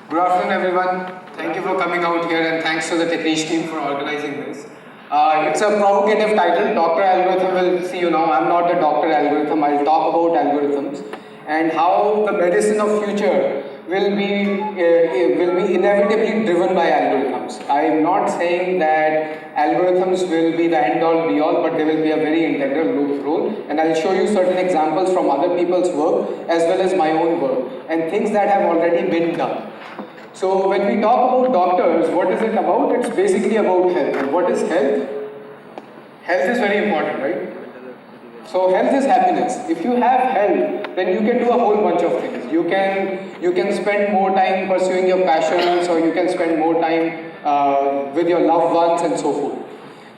Good afternoon, everyone. Thank you for coming out here, and thanks to the Technique team for organizing this. It's a provocative title. Dr. Algorithm will see you now. I'm not the Dr. Algorithm. I'll talk about algorithms and how the medicine of future will be inevitably driven by algorithms. I am not saying that algorithms will be the end all be all, but they will be a very integral role. And I'll show you certain examples from other people's work as well as my own work and things that have already been done. So when we talk about doctors, what is it about? It's basically about health. And what is health? Health is very important, right? So health is happiness. If you have health, then you can do a whole bunch of things. You can spend more time pursuing your passions, or you can spend more time with your loved ones and so forth.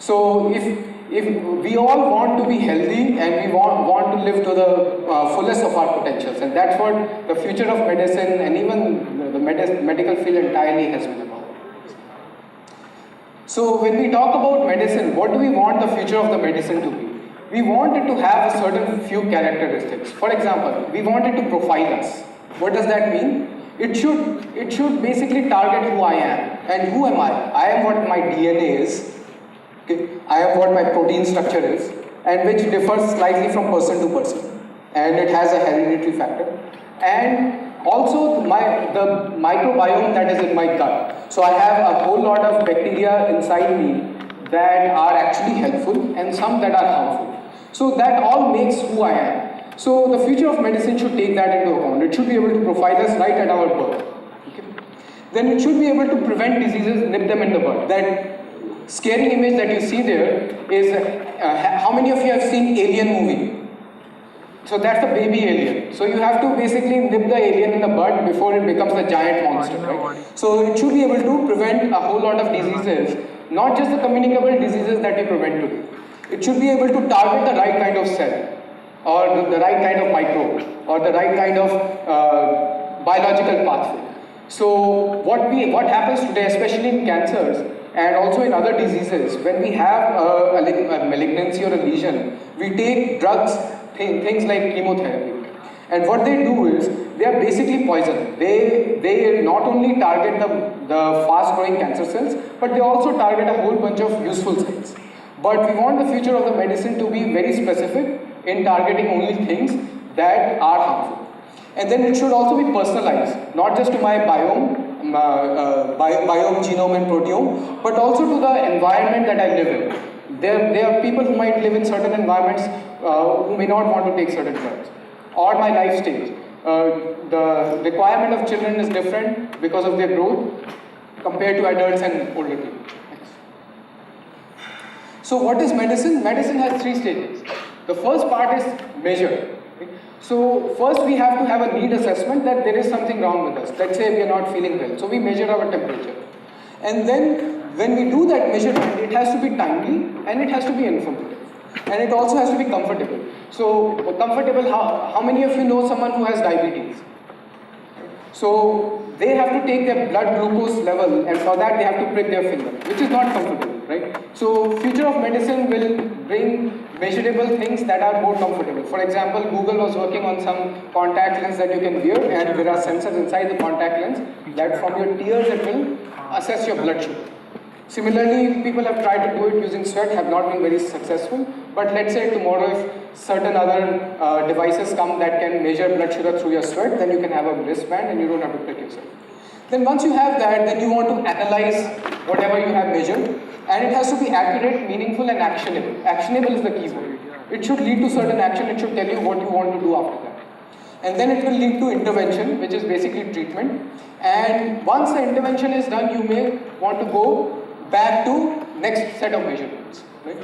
So if we all want to be healthy and we want to live to the fullest of our potentials, and that's what the future of medicine and even the medical field entirely has been about. So when we talk about medicine, what do we want the future of the medicine to be? We want it to have a certain few characteristics. For example, we want it to profile us. What does that mean? It should basically target who I am. And who am I? I am what my DNA is. Okay? I am what my protein structure is, and which differs slightly from person to person. And it has a hereditary factor. And also the microbiome that is in my gut. So I have a whole lot of bacteria inside me that are actually helpful and some that are harmful. So that all makes who I am. So the future of medicine should take that into account. It should be able to profile us right at our birth. Okay? Then it should be able to prevent diseases, nip them in the bud. That scary image that you see there is, how many of you have seen Alien movie? So that's the baby alien. So you have to basically nip the alien in the bud before it becomes a giant monster, right? So it should be able to prevent a whole lot of diseases, not just the communicable diseases that we prevent today. It should be able to target the right kind of cell, or the right kind of microbe, or the right kind of biological pathway. So what happens today, especially in cancers and also in other diseases, when we have a malignancy or a lesion, we take drugs, things like chemotherapy. And what they do is, they are basically poison. They not only target the fast-growing cancer cells, but they also target a whole bunch of useful cells. But we want the future of the medicine to be very specific in targeting only things that are harmful. And then it should also be personalized, not just to my biome, genome and proteome, but also to the environment that I live in. There are people who might live in certain environments who may not want to take certain drugs. Or my life stage. The requirement of children is different because of their growth compared to adults and older people. So what is medicine? Medicine has three stages. The first part is measure. So first we have to have a need assessment that there is something wrong with us. Let's say we are not feeling well. So we measure our temperature. And then when we do that measurement, it has to be timely and it has to be informative. And it also has to be comfortable. So comfortable, how many of you know someone who has diabetes? So they have to take their blood glucose level, and for that they have to prick their finger, which is not comfortable, right? So future of medicine will bring measurable things that are more comfortable. For example, Google was working on some contact lens that you can wear, and there are sensors inside the contact lens that from your tears it will assess your blood sugar. Similarly, people have tried to do it using sweat, have not been very successful. But let's say tomorrow if certain other devices come that can measure blood sugar through your sweat, then you can have a wristband and you don't have to prick yourself. Then once you have that, then you want to analyze whatever you have measured, and it has to be accurate, meaningful and actionable. Actionable is the key word. It should lead to certain action, it should tell you what you want to do after that. And then it will lead to intervention, which is basically treatment. And once the intervention is done, you may want to go back to next set of measurements. Right?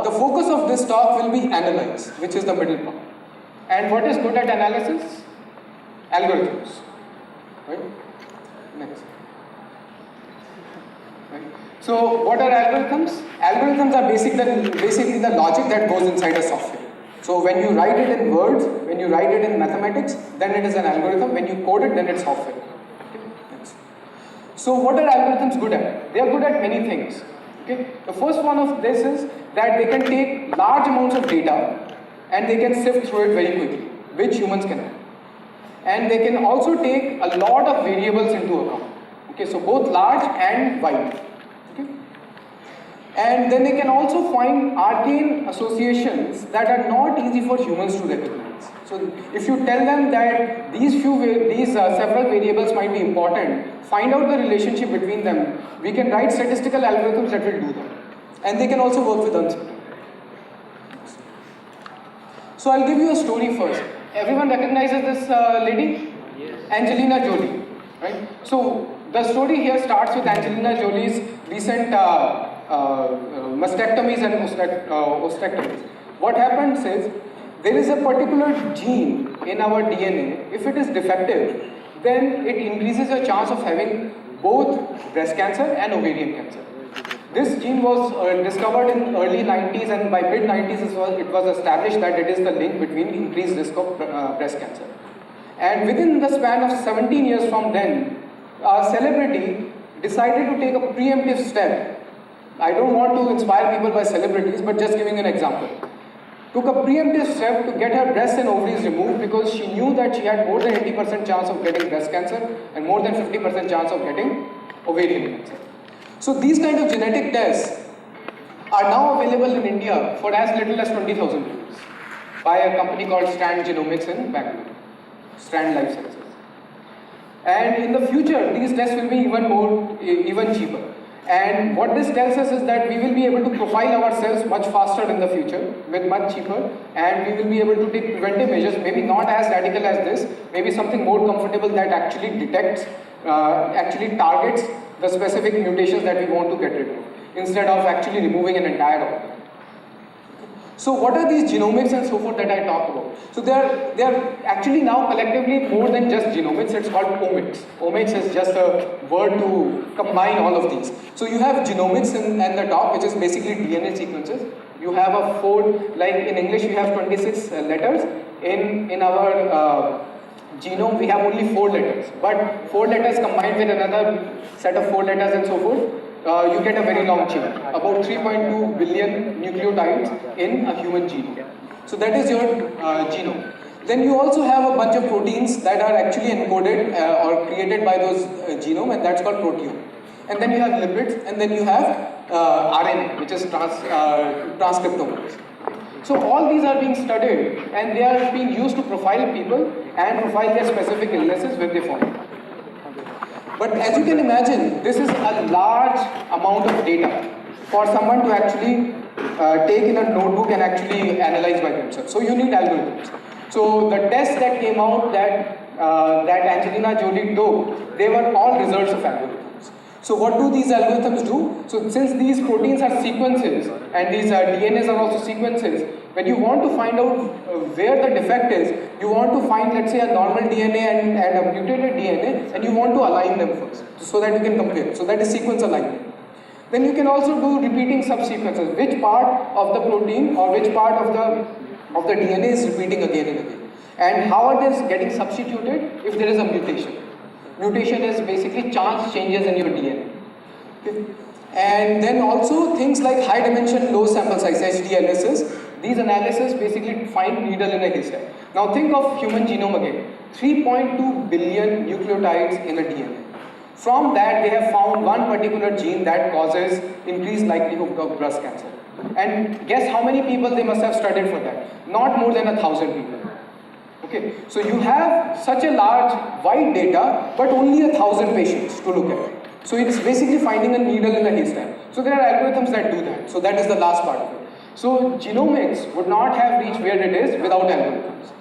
The focus of this talk will be analyze, which is the middle part. And what is good at analysis? Algorithms. Right? Next. Right? So what are algorithms? Algorithms are basically the logic that goes inside a software. So when you write it in words, when you write it in mathematics, then it is an algorithm. When you code it, then it's software. So what are algorithms good at? They are good at many things. Okay? The first one of this is that they can take large amounts of data and they can sift through it very quickly, which humans cannot. and they can also take a lot of variables into account. Okay, so both large and wide. Okay. And then they can also find arcane associations that are not easy for humans to recognize. So if you tell them that these several variables might be important, find out the relationship between them, we can write statistical algorithms that will do that. And they can also work with uncertainty. So I'll give you a story first. Everyone recognizes this lady? Yes. Angelina Jolie, right? So the story here starts with Angelina Jolie's recent mastectomies and ostectomies. What happens is, there is a particular gene in our DNA. If it is defective, then it increases your chance of having both breast cancer and ovarian cancer. This gene was discovered in early 90s, and by mid 90s it was established that it is the link between increased risk of breast cancer. And within the span of 17 years from then, a celebrity decided to take a preemptive step. I don't want to inspire people by celebrities, but just giving an example. Took a preemptive step to get her breasts and ovaries removed because she knew that she had more than 80% chance of getting breast cancer and more than 50% chance of getting ovarian cancer. So these kind of genetic tests are now available in India for as little as 20,000 rupees by a company called Strand Genomics in Bangalore, Strand Life Sciences. And in the future, these tests will be even cheaper. And what this tells us is that we will be able to profile ourselves much faster in the future, with much cheaper, and we will be able to take preventive measures, maybe not as radical as this, maybe something more comfortable that actually detects, actually targets the specific mutations that we want to get rid of, instead of actually removing an entire organ. So what are these genomics and so forth that I talk about? So they are actually now collectively more than just genomics, it's called omics. Omics is just a word to combine all of these. So you have genomics at the top, which is basically DNA sequences. You have like in English we have 26 letters. In our genome we have only 4 letters. But 4 letters combined with another set of 4 letters and so forth, you get a very long chain, about 3.2 billion nucleotides in a human genome. So that is your genome. Then you also have a bunch of proteins that are actually encoded or created by those genome, and that's called proteome. And then you have lipids, and then you have RNA, which is transcriptomes. So all these are being studied, and they are being used to profile people and profile their specific illnesses when they form. But as you can imagine, this is a large amount of data for someone to actually take in a notebook and actually analyze by themselves. So you need algorithms. So the tests that came out that Angelina Jolie took, they were all results of algorithms. So what do these algorithms do? So since these proteins are sequences and these DNAs are also sequences, when you want to find out where the defect is, you want to find, let's say, a normal DNA and a mutated DNA, and you want to align them first so that you can compare. So that is sequence alignment. Then you can also do repeating subsequences. Which part of the protein or which part of the DNA is repeating again and again. And how it is getting substituted if there is a mutation. Mutation is basically chance changes in your DNA. Okay. And then also things like high dimension low sample size, HDLSs. These analyses basically find needle in a haystack. Now think of human genome again. 3.2 billion nucleotides in a DNA. From that, they have found one particular gene that causes increased likelihood of breast cancer. And guess how many people they must have studied for that? Not more than 1,000 people. Okay, so you have such a large, wide data, but only 1,000 patients to look at. So it's basically finding a needle in a haystack. So there are algorithms that do that. So that is the last part of it. So genomics would not have reached where it is without algorithms.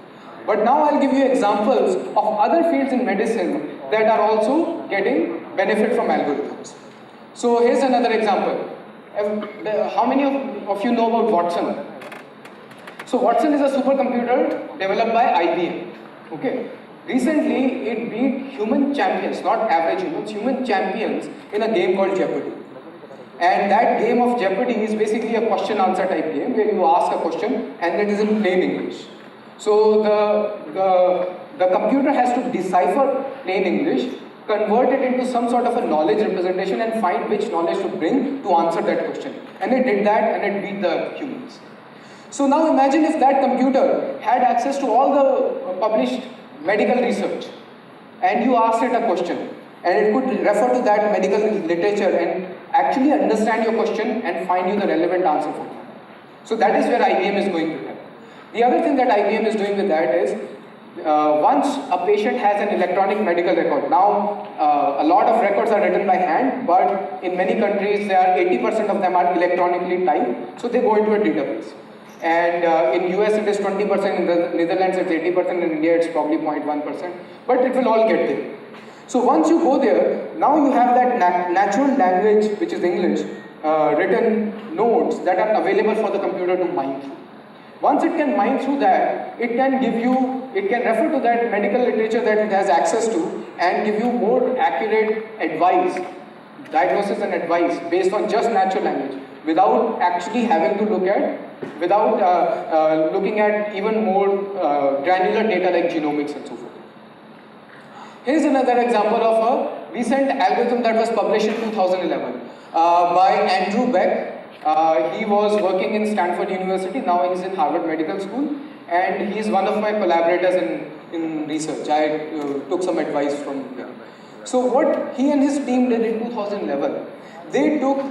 But now I'll give you examples of other fields in medicine that are also getting benefit from algorithms. So here's another example. How many of you know about Watson? So Watson is a supercomputer developed by IBM. Okay. Recently, it beat human champions, not average humans, human champions in a game called Jeopardy. And that game of Jeopardy is basically a question-answer type game where you ask a question and it is in plain English. So the computer has to decipher plain English, convert it into some sort of a knowledge representation and find which knowledge to bring to answer that question. And it did that and it beat the humans. So now imagine if that computer had access to all the published medical research, and you asked it a question, and it could refer to that medical literature and actually understand your question and find you the relevant answer for that. So that is where IBM is going with that. The other thing that IBM is doing with that is, once a patient has an electronic medical record, now a lot of records are written by hand, but in many countries, 80% of them are electronically typed, so they go into a database. And in US it is 20%, in the Netherlands it's 80%, in India it's probably 0.1%, but it will all get there. So once you go there, now you have that natural language, which is English, written notes that are available for the computer to mine through. Once it can mine through that, it can refer to that medical literature that it has access to and give you more accurate advice, diagnosis and advice based on just natural language, without actually having to looking at even more granular data like genomics and so forth. Here's another example of a recent algorithm that was published in 2011 by Andrew Beck. He was working in Stanford University, now he's in Harvard Medical School, and he's one of my collaborators in research. I took some advice from him. So what he and his team did in 2011, they took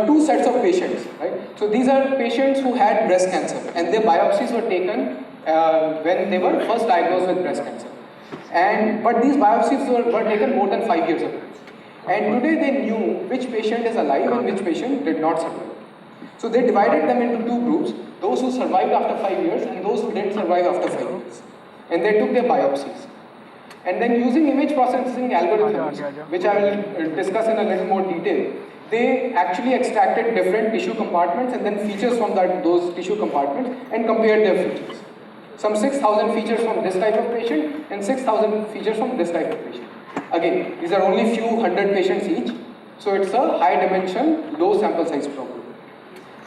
two sets of patients, right? So these are patients who had breast cancer, and their biopsies were taken when they were first diagnosed with breast cancer. But these biopsies were taken more than 5 years ago. And today they knew which patient is alive and which patient did not survive. So they divided them into two groups, those who survived after 5 years and those who didn't survive after 5 years. And they took their biopsies. And then using image processing algorithms, which I will discuss in a little more detail, they actually extracted different tissue compartments and then features from those tissue compartments and compared their features. Some 6,000 features from this type of patient and 6,000 features from this type of patient. Again, these are only few hundred patients each, so it's a high dimension, low sample size problem.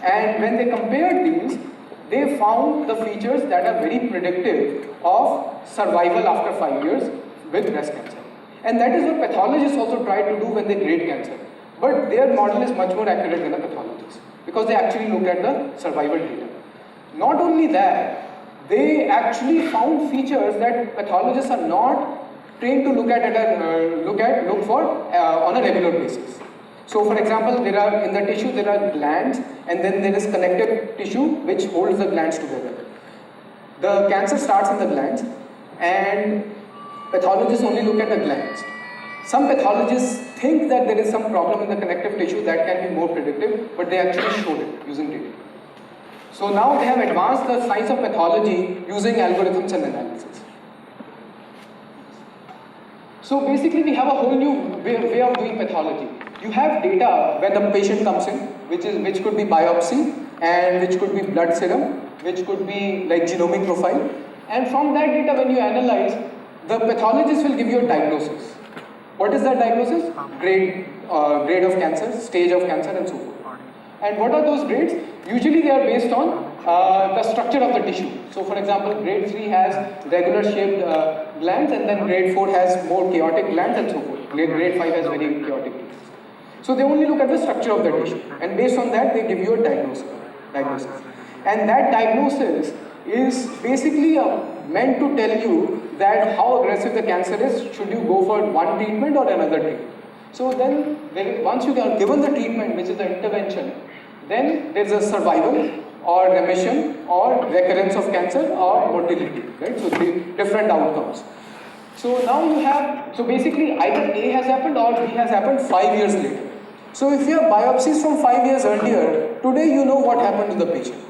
And when they compared these, they found the features that are very predictive of survival after 5 years with breast cancer. And that is what pathologists also try to do when they grade cancer. But their model is much more accurate than a pathologist, because they actually look at the survival data. Not only that, they actually found features that pathologists are not trained to look for on a regular basis. So for example, in the tissue there are glands, and then there is connective tissue which holds the glands together. The cancer starts in the glands, and pathologists only look at the glands. Some pathologists think that there is some problem in the connective tissue that can be more predictive, but they actually showed it using data. So now they have advanced the science of pathology using algorithms and analysis. So basically we have a whole new way of doing pathology. You have data when the patient comes in, which could be biopsy, and which could be blood serum, which could be like genomic profile. And from that data, when you analyze, the pathologist will give you a diagnosis. What is that diagnosis? Grade of cancer, stage of cancer, and so forth. And what are those grades? Usually they are based on the structure of the tissue. So for example, grade 3 has regular shaped glands, and then grade 4 has more chaotic glands, and so forth. Grade 5 has very chaotic glands. So they only look at the structure of the tissue, and based on that they give you a diagnosis. And that diagnosis is basically meant to tell you that how aggressive the cancer is, should you go for one treatment or another treatment. So then once you are given the treatment, which is the intervention, then there is a survival or remission or recurrence of cancer or mortality, right? So different outcomes. So now you have, so basically either A has happened or B has happened 5 years later. So if you have biopsies from 5 years earlier, today you know what happened to the patient.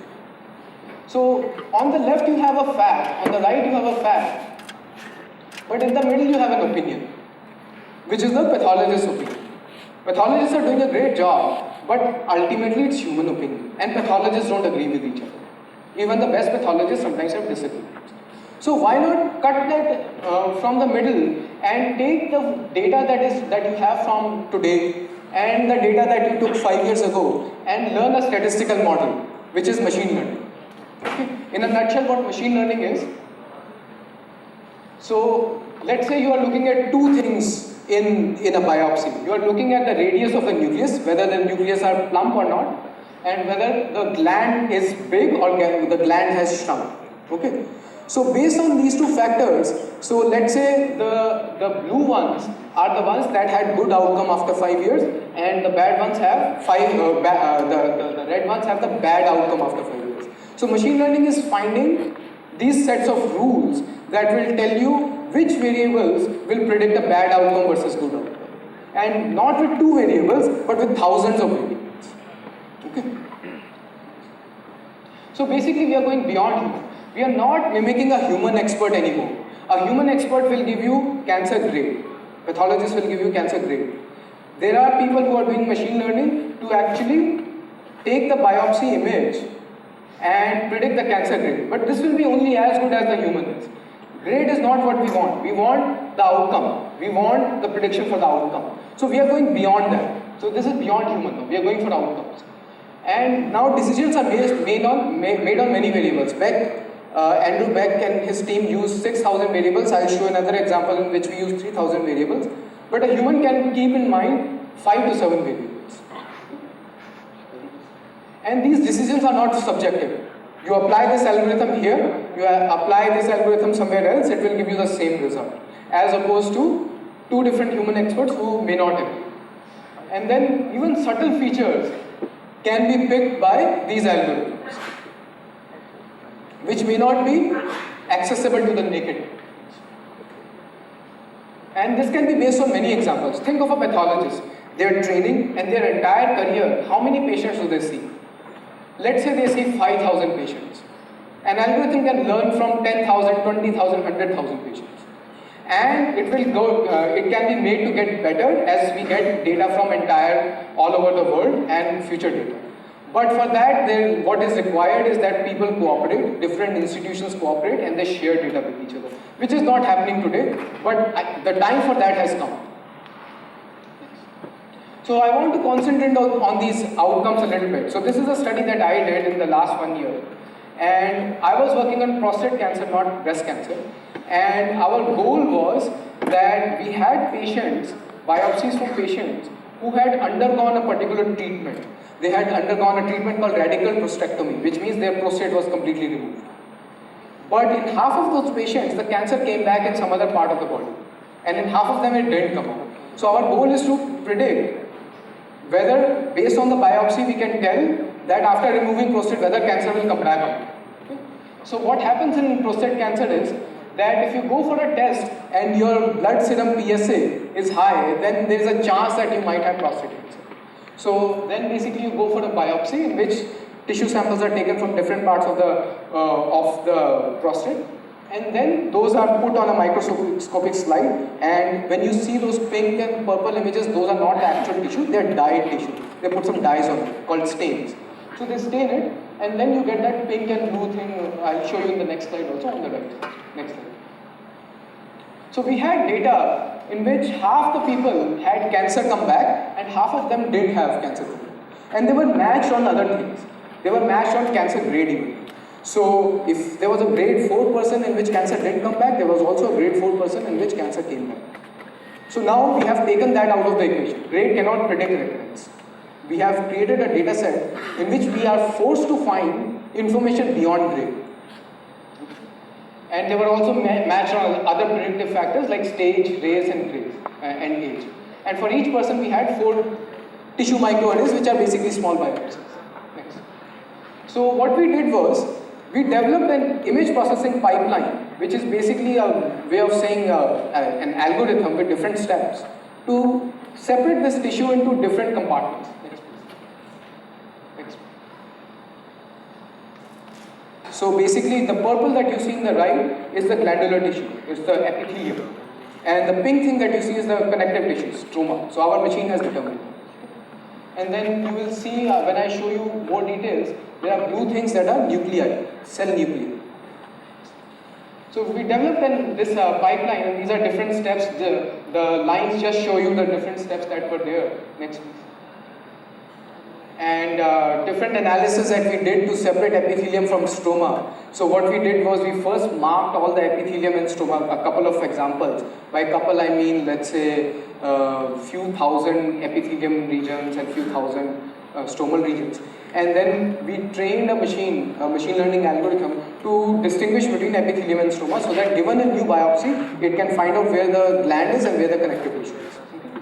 So on the left you have a fact, on the right you have a fact, but in the middle you have an opinion, which is the pathologist's opinion. Pathologists are doing a great job, but ultimately it's human opinion, and pathologists don't agree with each other. Even the best pathologists sometimes have disagreements. So why not cut that from the middle and take the data that you have from today and the data that you took 5 years ago and learn a statistical model, which is machine learning. Okay. In a nutshell, what machine learning is, so let's say you are looking at two things in a biopsy. You are looking at the radius of the nucleus, whether the nucleus are plump or not, and whether the gland is big or the gland has shrunk. Okay. So based on these two factors, so let's say the blue ones are the ones that had good outcome after 5 years, and the bad ones have the red ones have the bad outcome after 5 years. So machine learning is finding these sets of rules that will tell you which variables will predict a bad outcome versus good outcome. And not with two variables, but with thousands of variables. Okay. So basically we are going beyond human. We are not mimicking a human expert anymore. A human expert will give you cancer grade. Pathologist will give you cancer grade. There are people who are doing machine learning to actually take the biopsy image and predict the cancer grade. But this will be only as good as the human is. Grade is not what we want. We want the outcome. We want the prediction for the outcome. So we are going beyond that. So this is beyond human now. We are going for outcomes. And now decisions are made on many variables. Andrew Beck and his team use 6,000 variables. I'll show another example in which we use 3,000 variables. But a human can keep in mind 5 to 7 variables. And these decisions are not subjective. You apply this algorithm here, you apply this algorithm somewhere else, it will give you the same result. As opposed to two different human experts who may not agree. And then even subtle features can be picked by these algorithms, which may not be accessible to the naked eye. And this can be based on many examples. Think of a pathologist. Their training and their entire career, how many patients do they see? Let's say they see 5,000 patients. An algorithm can learn from 10,000, 20,000, 100,000 patients. And it can be made to get better as we get data from all over the world and future data. But for that, what is required is that people cooperate, different institutions cooperate, and they share data with each other, which is not happening today, but the time for that has come. So I want to concentrate on these outcomes a little bit. So this is a study that I did in the last 1 year. And I was working on prostate cancer, not breast cancer. And our goal was that we had patients, biopsies from patients who had undergone a particular treatment. They had undergone a treatment called radical prostatectomy, which means their prostate was completely removed. But in half of those patients, the cancer came back in some other part of the body. And in half of them, it didn't come out. So our goal is to predict whether, based on the biopsy, we can tell that after removing prostate, whether cancer will come back or not. Okay? So what happens in prostate cancer is that if you go for a test and your blood serum PSA is high, then there is a chance that you might have prostate cancer. So then basically you go for a biopsy in which tissue samples are taken from different parts of the prostate, and then those are put on a microscopic slide, and when you see those pink and purple images, those are not the actual tissue, they are dyed tissue. They put some dyes on it called stains. So they stain it, and then you get that pink and blue thing. I'll show you in the next slide also, on the right. Next slide. So we had data in which half the people had cancer come back and half of them didn't have cancer come back. And they were matched on other things. They were matched on cancer grade even. So if there was a grade 4 person in which cancer didn't come back, there was also a grade 4 person in which cancer came back. So now we have taken that out of the equation. Grade cannot predict recurrence. We have created a data set in which we are forced to find information beyond grade. And they were also matched on other predictive factors like stage, race, and age. And for each person, we had 4 tissue microarrays, which are basically small biopsies. Next. So what we did was, we developed an image processing pipeline, which is basically a way of saying an algorithm with different steps to separate this tissue into different compartments. Next, please. Next. So basically, the purple that you see in the right is the glandular tissue, it's the epithelium. And the pink thing that you see is the connective tissue, stroma. So our machine has determined. And then you will see when I show you more details, there are blue things that are nuclei, cell nuclei. So we developed this pipeline, and these are different steps. The lines just show you the different steps that were there. Next, please. And different analysis that we did to separate epithelium from stroma. So what we did was we first marked all the epithelium and stroma, a couple of examples. By couple I mean, let's say, few thousand epithelium regions and few thousand stromal regions. And then we trained a machine learning algorithm to distinguish between epithelium and stroma, so that given a new biopsy, it can find out where the gland is and where the connective tissue is. Okay?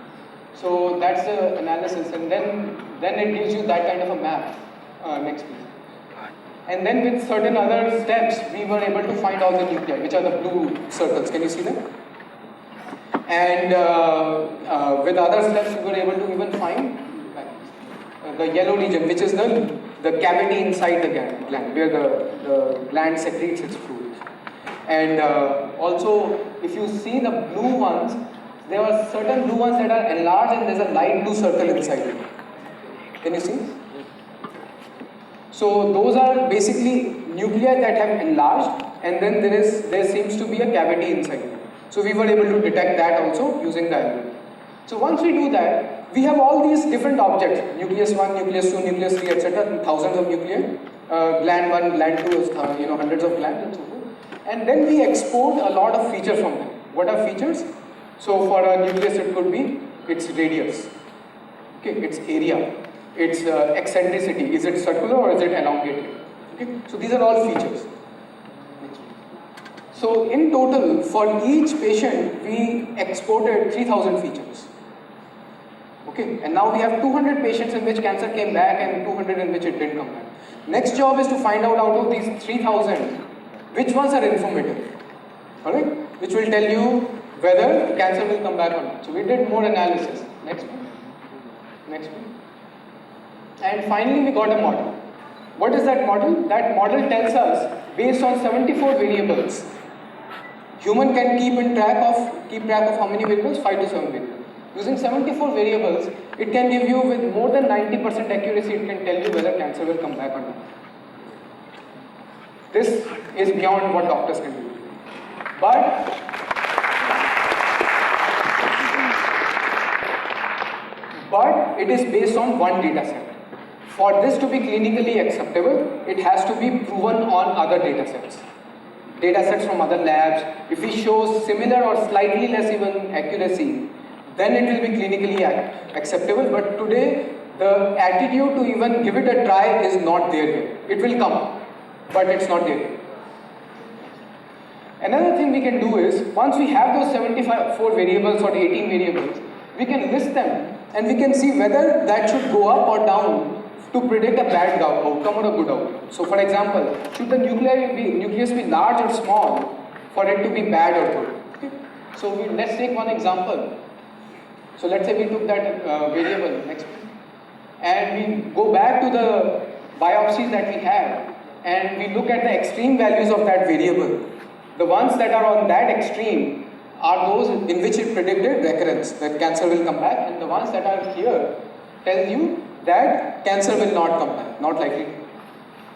So that's the analysis, and then it gives you that kind of a map. Next please. And then with certain other steps, we were able to find all the nuclei, which are the blue circles. Can you see them? And with other steps, we were able to even find the yellow region, which is the cavity inside the gland, where the gland secretes its fluid. And also, if you see the blue ones, there are certain blue ones that are enlarged, and there's a light blue circle inside it. Can you see? So those are basically nuclei that have enlarged, and then there seems to be a cavity inside it. So we were able to detect that also using the algorithm. So once we do that, we have all these different objects: nucleus 1, nucleus 2, nucleus 3, etc. Thousands of nuclei. Gland 1, gland 2 is hundreds of glands and so forth. And then we export a lot of features from them. What are features? So for a nucleus, it could be its radius, okay, its area, its eccentricity. Is it circular or is it elongated? Okay, so these are all features. So in total, for each patient, we exported 3,000 features. Okay, and now we have 200 patients in which cancer came back and 200 in which it didn't come back. Next job is to find out of these 3,000, which ones are informative, alright, which will tell you whether cancer will come back or not. So we did more analysis. Next one. Next one. And finally we got a model. What is that model? That model tells us, based on 74 variables, human can keep track of how many variables? 5 to 7 variables. Using 74 variables, it can give you, with more than 90% accuracy, it can tell you whether cancer will come back or not. This is beyond what doctors can do. But it is based on one data set. For this to be clinically acceptable, it has to be proven on other data sets. Data sets from other labs. If we show similar or slightly less even accuracy, then it will be clinically acceptable. But today, the attitude to even give it a try is not there yet. It will come, but it's not there yet. Another thing we can do is, once we have those 74 variables or 18 variables, we can list them and we can see whether that should go up or down to predict a bad outcome or a good outcome. So for example, should the nucleus be large or small for it to be bad or good? Okay. So let's take one example. So let's say we took that variable, next, and we go back to the biopsies that we have, and we look at the extreme values of that variable. The ones that are on that extreme are those in which it predicted recurrence, that cancer will come back, and the ones that are here tell you that cancer will not come back, not likely to.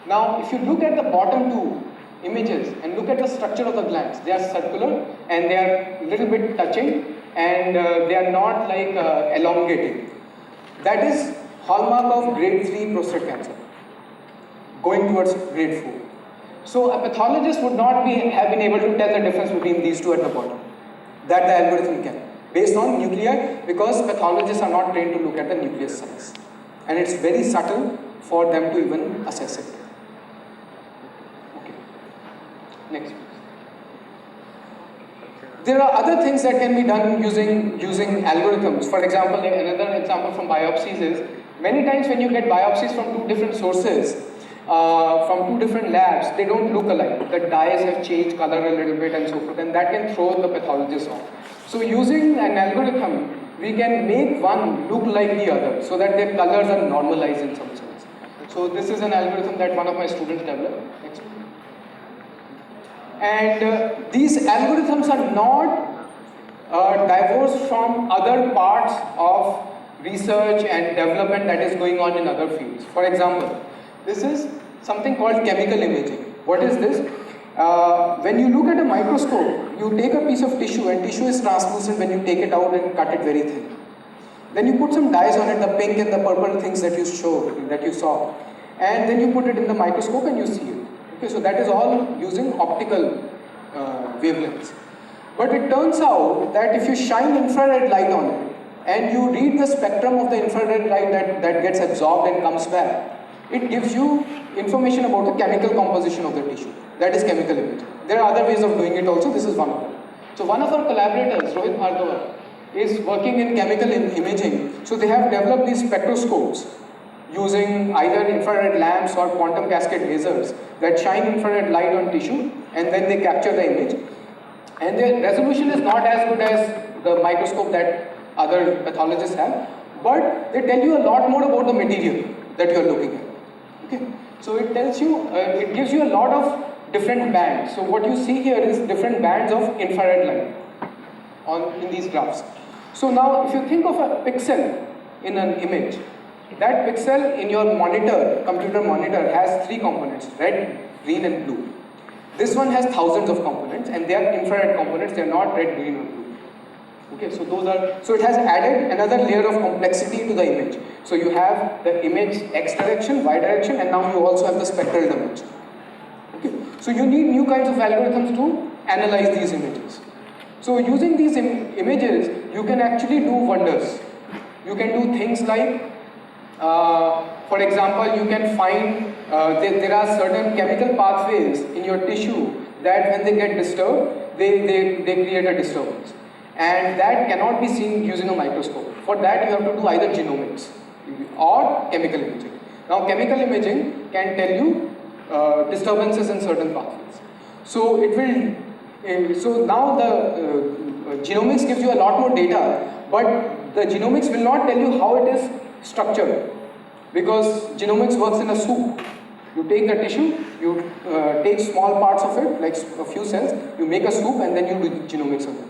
Now, if you look at the bottom two images and look at the structure of the glands, they are circular and they are a little bit touching, and they are not like elongated. That is hallmark of grade 3 prostate cancer, going towards grade 4. So a pathologist would not have been able to tell the difference between these two at the bottom. That the algorithm can, based on nuclei, because pathologists are not trained to look at the nucleus size. And it's very subtle for them to even assess it. Okay. Next. There are other things that can be done using algorithms. For example, another example from biopsies is, many times when you get biopsies from two different sources, from two different labs, they don't look alike. The dyes have changed color a little bit and so forth, and that can throw the pathologist off. So using an algorithm, we can make one look like the other so that their colors are normalized in some sense. So this is an algorithm that one of my students developed. Next. And these algorithms are not divorced from other parts of research and development that is going on in other fields. For example, this is something called chemical imaging. What is this? When you look at a microscope, you take a piece of tissue, and tissue is translucent when you take it out and cut it very thin. Then you put some dyes on it, the pink and the purple things that you saw, and then you put it in the microscope and you see it. Okay, so that is all using optical wavelengths. But it turns out that if you shine infrared light on it and you read the spectrum of the infrared light that gets absorbed and comes back, it gives you information about the chemical composition of the tissue. That is chemical imaging. There are other ways of doing it also, this is one of them. So one of our collaborators, Rohit Bhargava, is working in chemical imaging. So they have developed these spectroscopes using either infrared lamps or quantum cascade lasers that shine infrared light on tissue, and then they capture the image. And their resolution is not as good as the microscope that other pathologists have, but they tell you a lot more about the material that you are looking at. Okay, so it tells you, it gives you a lot of different bands. So what you see here is different bands of infrared light in these graphs. So now if you think of a pixel in an image, that pixel in your monitor, computer monitor, has 3 components, red, green and blue. This one has thousands of components, and they are infrared components, they are not red, green or blue. Okay, so it has added another layer of complexity to the image. So you have the image X direction, Y direction, and now you also have the spectral dimension. Okay, so you need new kinds of algorithms to analyze these images. So using these images, you can actually do wonders. You can do things like, for example, you can find there are certain chemical pathways in your tissue that when they get disturbed, they create a disturbance. And that cannot be seen using a microscope. For that, you have to do either genomics or chemical imaging. Now, chemical imaging can tell you disturbances in certain pathways. So it will. So now the genomics gives you a lot more data, but the genomics will not tell you how it is structured, because genomics works in a soup. You take the tissue, you take small parts of it, like a few cells, you make a soup, and then you do genomics of it.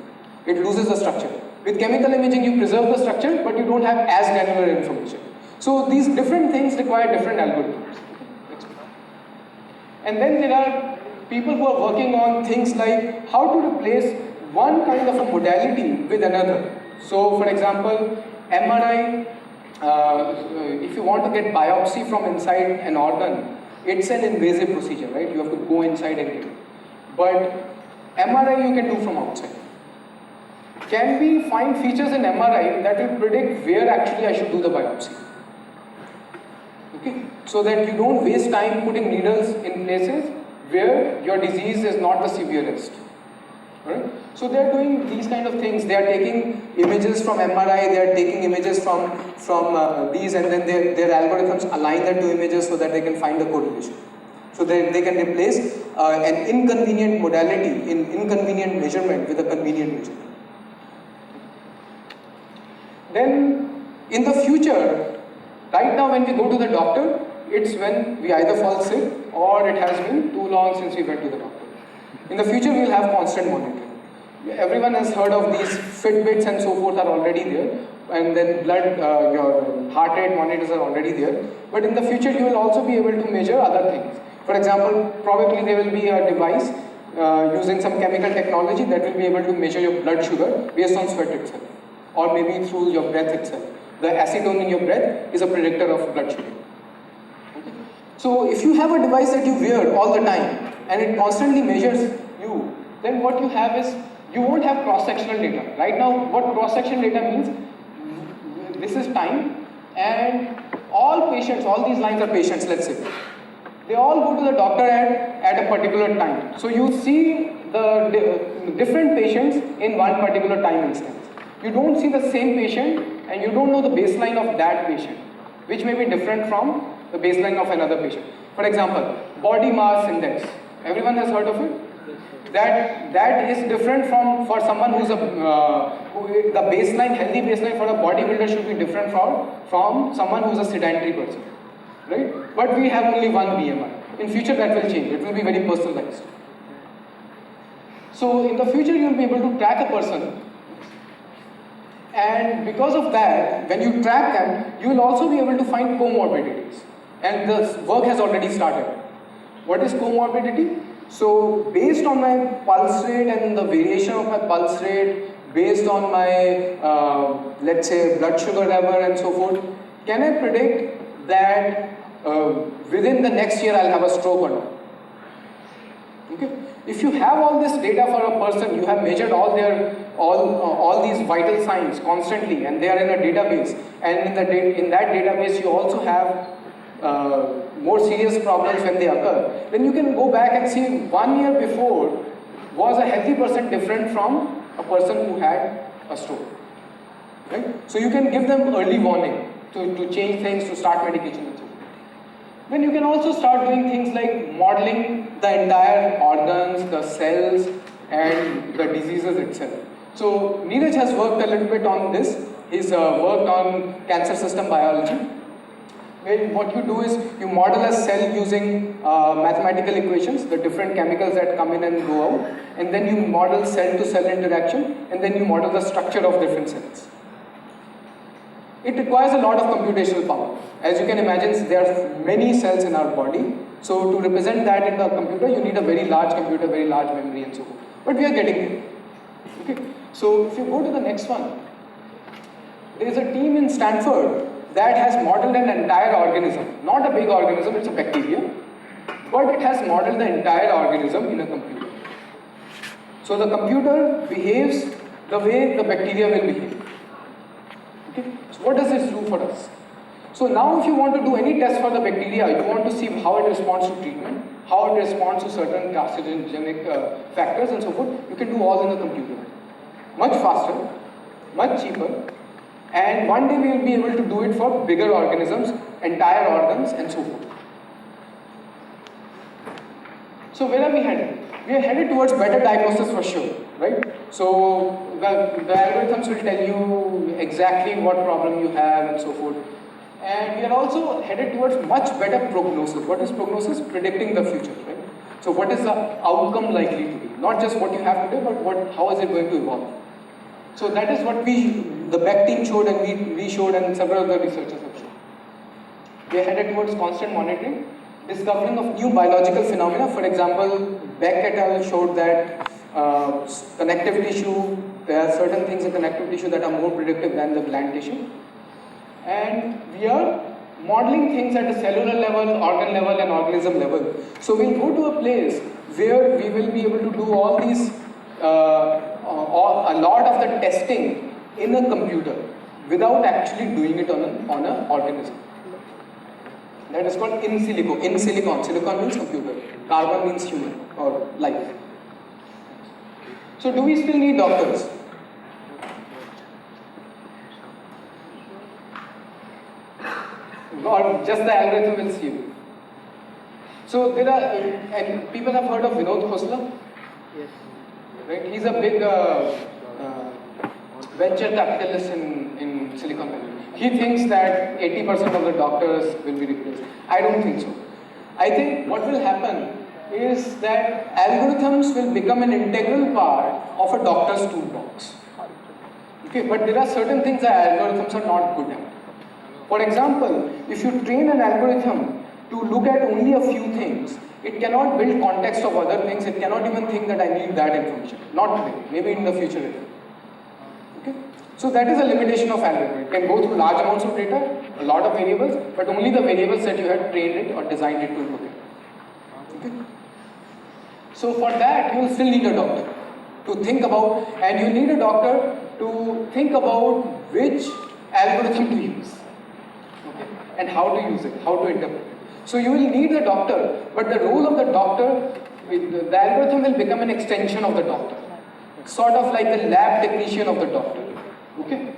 It loses the structure. With chemical imaging, you preserve the structure, but you don't have as granular information. So these different things require different algorithms. And then there are people who are working on things like how to replace one kind of a modality with another. So for example, MRI, if you want to get biopsy from inside an organ, it's an invasive procedure, right? You have to go inside and get it. But MRI you can do from outside. Can we find features in MRI that will predict where actually I should do the biopsy? Okay, so that you don't waste time putting needles in places where your disease is not the severest. Right? So they are doing these kind of things. They are taking images from MRI, they are taking images from these, and then their algorithms align the 2 images so that they can find the correlation. So they can replace an inconvenient modality, inconvenient measurement with a convenient measurement. Then in the future, right now when we go to the doctor, it's when we either fall sick or it has been too long since we went to the doctor. In the future, we will have constant monitoring. Everyone has heard of these Fitbits and so forth are already there, and then your heart rate monitors are already there. But in the future, you will also be able to measure other things. For example, probably there will be a device using some chemical technology that will be able to measure your blood sugar based on sweat itself, or maybe through your breath itself. The acetone in your breath is a predictor of blood sugar. Okay. So if you have a device that you wear all the time and it constantly measures you, then what you have is, you won't have cross-sectional data. Right now, what cross-section data means, this is time, and all patients, all these lines are patients, let's say, they all go to the doctor at a particular time. So you see the different patients in one particular time instance. You don't see the same patient, and you don't know the baseline of that patient, which may be different from the baseline of another patient. For example, body mass index. Everyone has heard of it? That is different for someone who's the baseline, healthy baseline for a bodybuilder should be different from someone who's a sedentary person, right? But we have only one BMI. In future that will change. It will be very personalized. So in the future you will be able to track a person, and because of that, when you track them, you will also be able to find comorbidities. And the work has already started. What is comorbidity? So based on my pulse rate and the variation of my pulse rate, based on my, let's say, blood sugar level and so forth, can I predict that within the next year I'll have a stroke or not? Okay. If you have all this data for a person, you have measured all these vital signs constantly, and they are in a database. And in that database, you also have more serious problems when they occur. Then you can go back and see 1 year before was a healthy person different from a person who had a stroke. Right? So you can give them early warning to change things, to start medication and so forth. Then you can also start doing things like modeling the entire organs, the cells, and the diseases itself. So Neeraj has worked a little bit on this. He's worked on cancer system biology. Where what you do is you model a cell using mathematical equations, the different chemicals that come in and go out, and then you model cell-to-cell interaction, and then you model the structure of different cells. It requires a lot of computational power. As you can imagine, there are many cells in our body. So to represent that in the computer, you need a very large computer, very large memory and so on. But we are getting there. Okay. So if you go to the next one, there is a team in Stanford that has modeled an entire organism. Not a big organism, it's a bacteria. But it has modeled the entire organism in a computer. So the computer behaves the way the bacteria will behave. Okay? So what does this do for us? So now if you want to do any test for the bacteria, you want to see how it responds to treatment, how it responds to certain carcinogenic factors and so forth, you can do all in the computer. Much faster, much cheaper, and one day we will be able to do it for bigger organisms, entire organs and so forth. So where are we headed? We are headed towards better diagnosis for sure, right? So the algorithms will tell you exactly what problem you have and so forth. And we are also headed towards much better prognosis. What is prognosis? Predicting the future, right? So what is the outcome likely to be? Not just what you have today, but how is it going to evolve? So that is what the Beck team showed, and we showed, and several other researchers have shown. We are headed towards constant monitoring, discovering of new biological phenomena. For example, Beck et al. Showed that connective tissue, there are certain things in connective tissue that are more predictive than the gland tissue. And we are modeling things at a cellular level, organ level, and organism level. So we'll go to a place where we will be able to do all these, a lot of the testing in a computer without actually doing it on an organism. That is called in silico. In silicon. Silicon means computer. Carbon means human or life. So do we still need doctors? Or just the algorithm will see you. So there are, and people have heard of Vinod Khosla? Yes. Right? He's a big venture capitalist in Silicon Valley. He thinks that 80% of the doctors will be replaced. I don't think so. I think what will happen is that algorithms will become an integral part of a doctor's toolbox. Okay, but there are certain things that algorithms are not good at. For example, if you train an algorithm to look at only a few things, it cannot build context of other things, it cannot even think that I need that information. Not today, maybe in the future it will. Okay? So that is a limitation of algorithm. It can go through large amounts of data, a lot of variables, but only the variables that you had trained it or designed it to look at. Okay? So for that, you will still need a doctor to think about, and you need a doctor to think about which algorithm to use. And how to use it, how to interpret it. So you will need a doctor, but the role of the doctor, the algorithm will become an extension of the doctor. Sort of like the lab technician of the doctor. Okay?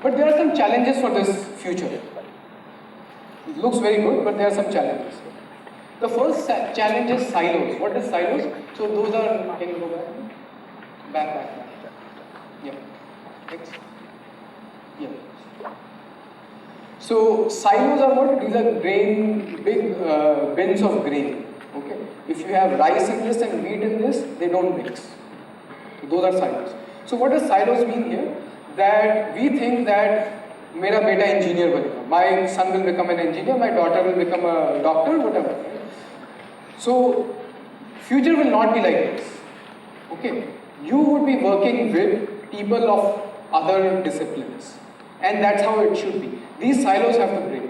But there are some challenges for this future. It looks very good, but there are some challenges. The first challenge is silos. What is silos? So those are, can you go back? Back. Yeah. Next. Yeah. So silos are what? These are big bins of grain. Okay. If you have rice in this and wheat in this, they don't mix. So those are silos. So what does silos mean here? That we think that mera beta engineer banega. My son will become an engineer, my daughter will become a doctor, whatever. So future will not be like this. Okay. You would be working with people of other disciplines. And that's how it should be. These silos have to break.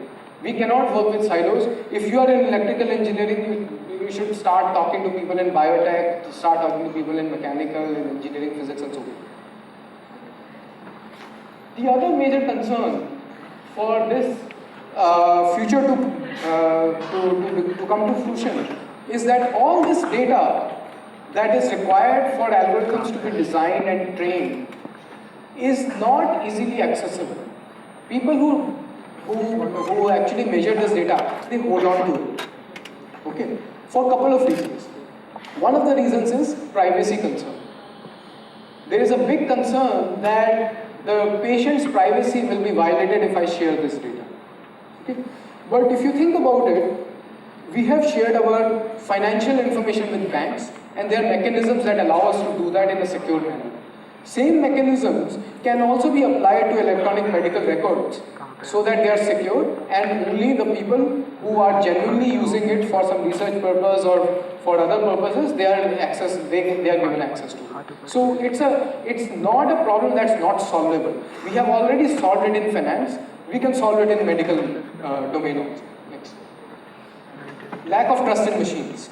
We cannot work with silos. If you are in electrical engineering, you should start talking to people in biotech, start talking to people in mechanical, in engineering, physics, and so on. The other major concern for this future to come to fruition is that all this data that is required for algorithms to be designed and trained is not easily accessible. People who actually measure this data, they hold on to it. Okay? For a couple of reasons. One of the reasons is privacy concern. There is a big concern that the patient's privacy will be violated if I share this data. Okay? But if you think about it, we have shared our financial information with banks, and there are mechanisms that allow us to do that in a secure manner. Same mechanisms can also be applied to electronic medical records so that they are secure, and only the people who are genuinely using it for some research purpose or for other purposes, they are given access to. So it's not a problem that's not solvable. We have already solved it in finance. We can solve it in medical domain also. Next. Lack of trust in machines.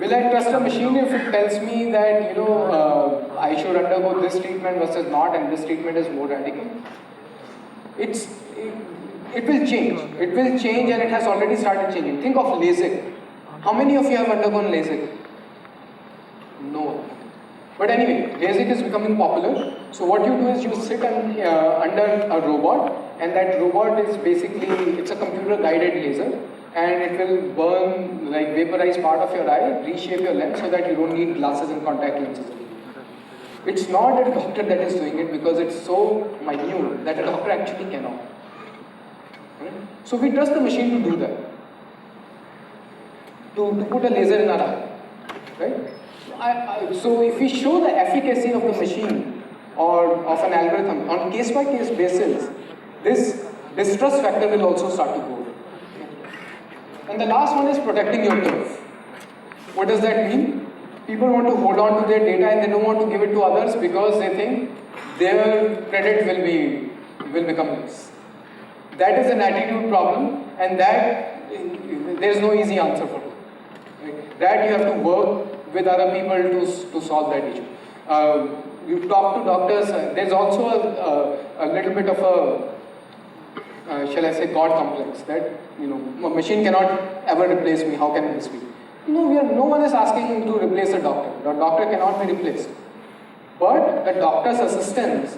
Will I trust a machine if it tells me that I should undergo this treatment versus not, and this treatment is more radical? It will change. It will change, and it has already started changing. Think of LASIK. How many of you have undergone LASIK? No. But anyway, LASIK is becoming popular. So what you do is you sit under a robot, and that robot is basically, it's a computer guided laser, and it will burn, like vaporize part of your eye, reshape your lens so that you don't need glasses and contact lenses. It's not a doctor that is doing it because it's so minute that a doctor actually cannot. Right? So we trust the machine to do that. To put a laser in our eye. Right? So if we show the efficacy of the machine or of an algorithm on case-by-case basis, this distrust factor will also start to go. And the last one is protecting your turf. What does that mean? People want to hold on to their data and they don't want to give it to others because they think their credit will become less. That is an attitude problem, and that there is no easy answer for it. Right? That you have to work with other people to solve that issue. You talk to doctors. There's also a little bit of a shall I say, God complex, that a machine cannot ever replace me. How can this be? No one is asking to replace a doctor. The doctor cannot be replaced, but the doctor's assistant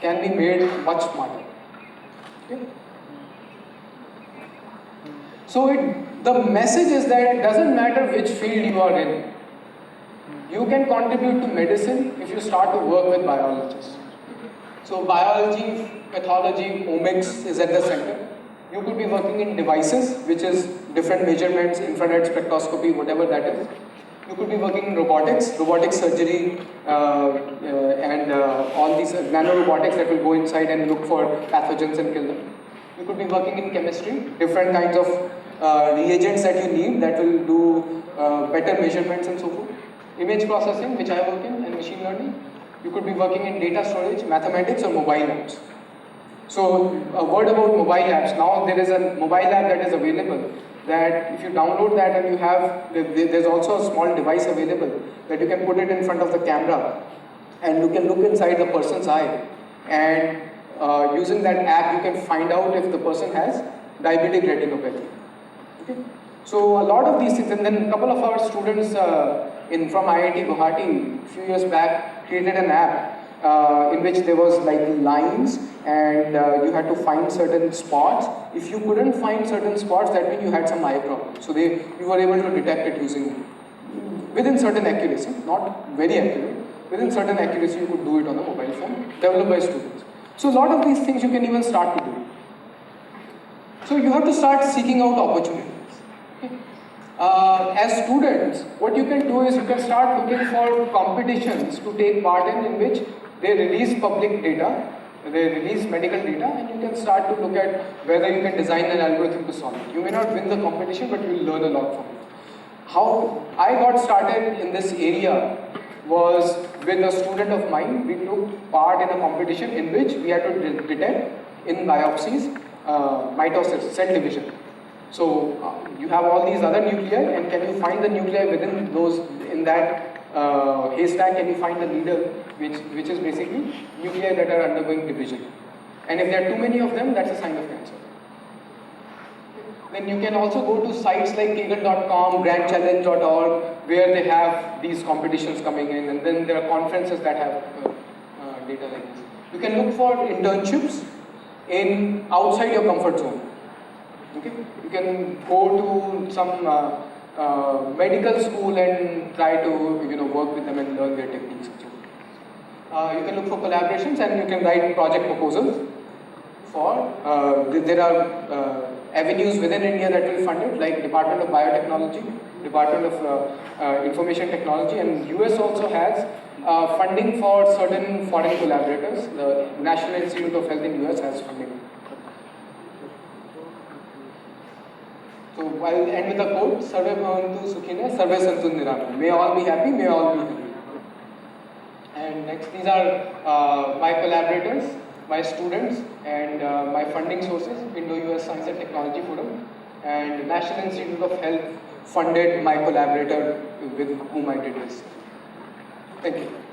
can be made much smarter. Okay? So the message is that it doesn't matter which field you are in. You can contribute to medicine if you start to work with biologists. So biology, pathology, omics is at the center. You could be working in devices, which is different measurements, infrared spectroscopy, whatever that is. You could be working in robotic surgery, and all these nanorobotics that will go inside and look for pathogens and kill them. You could be working in chemistry, different kinds of reagents that you need that will do better measurements and so forth. Image processing, which I work in, and machine learning. You could be working in data storage, mathematics, or mobile apps. So a word about mobile apps. Now there is a mobile app that is available that if you download that and you have, there's also a small device available that you can put it in front of the camera and you can look inside the person's eye, and using that app you can find out if the person has diabetic retinopathy. Okay? So a lot of these things, and then a couple of our students from IIT Guwahati a few years back created an app in which there was like lines, and you had to find certain spots. If you couldn't find certain spots, that means you had some eye problem. So you were able to detect it within certain accuracy, not very accurate. Within certain accuracy, you could do it on a mobile phone, developed by students. So a lot of these things you can even start to do. So you have to start seeking out opportunities. As students, what you can do is you can start looking for competitions to take part in which they release public data, they release medical data, and you can start to look at whether you can design an algorithm to solve it. You may not win the competition, but you will learn a lot from it. How I got started in this area was with a student of mine. We took part in a competition in which we had to detect in biopsies mitosis, cell division. So you have all these other nuclei, and can you find the nuclei within those, in that haystack, can you find the leader, which is basically nuclei that are undergoing division. And if there are too many of them, that's a sign of cancer. Then you can also go to sites like Kaggle.com, grandchallenge.org, where they have these competitions coming in, and then there are conferences that have data like this. You can look for internships in outside your comfort zone. Okay, you can go to some medical school and try to work with them and learn their techniques. You can look for collaborations, and you can write project proposals for. There are avenues within India that will fund it, like Department of Biotechnology, Department of Information Technology, and US also has funding for certain foreign collaborators. The National Institute of Health in US has funding. So I'll end with a quote: Sarve bhavantu sukhina, sarve santu nirama. May all be happy, may all be happy. And next, these are my collaborators, my students, and my funding sources: Indo-US Science and Technology Forum, and National Institute of Health funded my collaborator with whom I did this. Thank you.